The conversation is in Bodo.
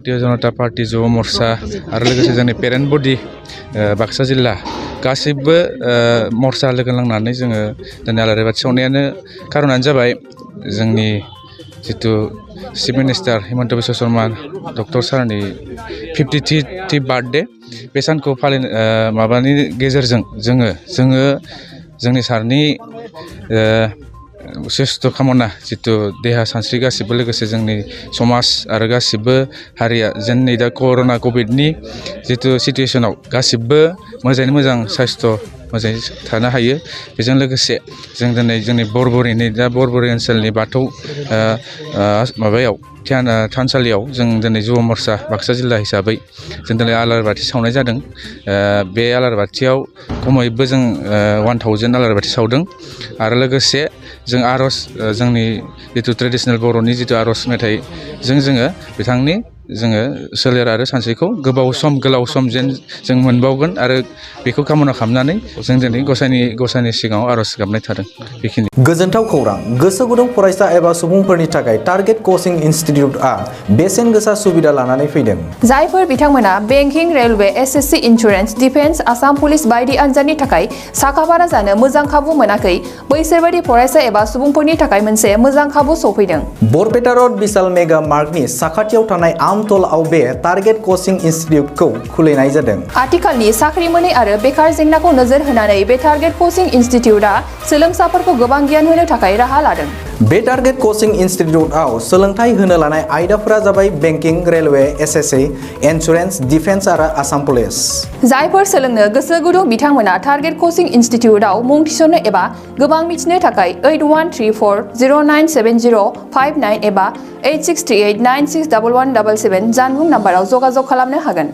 भारतीय जनता पार्टी युवा मोर्चा आरो लोगोसे जोंनि पेरेन्ट बडि बाक्सा जिल्ला गासिबो मोर्चा लोगो नांनानै जोङो दिनै आलारि बाथि सावनायानो खारनानो जाबाय जोंनि जितु chief minister Himanta Biswa Sharma doctor सारनि 53 बार्थडे बे सानखौ माबानि गेजेरजों जोङो जोंनि सारनि सेस्थ खामना जितु देहा सानस्रि गासिबो लोगोसे जोंनि समाज आरो गासिबो हारिया जोंनि दा कर'ना कभिडनि जितु सिटुएसनाव गासिबो मोजाङै मोजां साइस्थ' मोजाङै थानो हायो बेजों लोगोसे जों दिनै जोंनि बरबरिनि दा बरबरि ओनसोलनि बाथौ माबायाव थानसालियाव जों दिनै युवा मोर्चा बाक्सा जिल्ला हिसाबै जों दिनै आलारि बाथि सावनाय जादों बे आलारि बाथियाव खमैबो जों 1000 आलारि बाथि सावदों आरो लोगोसे जों आर'ज जोंनि जितु ट्रेडिशनेल बर'नि जितु आर'ज मेथाइजों जोङो बिथांनि जोङो सोलेर आरो सानस्रिखौ गोलाव सम जेन जों मोनबावगोन आरो बेखौ कामना खालामनानै जों दिनै गसाइनि सिगाङाव आर'ज गाबनाय थादों बेखिनि गोजोनथाव खौरां गोसो गुदुं फरायसा एबा सुबुंफोरनि थाखाय टारगेट कचिं इनस्टिट्यूटआ बेसेन गोसा सुबिदा लानानै फैदों जायफोर बिथांमोना banking railway SSC insurance defence Assam police बायदि आनजादनि थाखाय साखाफारा जानो मोजां खाबु मोनाखै बैसोर बायदि फरायसा एबा सुबुंफोरनि थाखाय मोनसे मोजां खाबु सफैदों बरपेटा रोड विशाल मेगा मार्टनि साखाथियाव थानाय आमतलाव बे टारगेट कचिं इनस्टिट्यूटखौ खुलिनाय जादों आथिखालनि साख्रि मोनै आरो बेकार जेंनाखौ नोजोर होनानै बे टारगेट कचिं इनस्टिट्यूटआ सोलोंसाफोरखौ गोबां गियान होनो थाखाय राहा लादों बे टारगेट कचिं इनस्टिट्यूटआव सोलोंथाइ होनो लानाय आयदाफोरा जाबाय banking railway SSC insurance defence आरो आसाम पुलिस जायफोर सोलोंनो गोसो गुदुं बिथांमोना टारगेट कचिं इनस्टिट्यूटआव मुं थिसननो एबा गोबां मिथिनो थाखाय 8134097059 एबा 8638961177 जानबुं नाम्बाराव जगाजग खालामनो हागोन।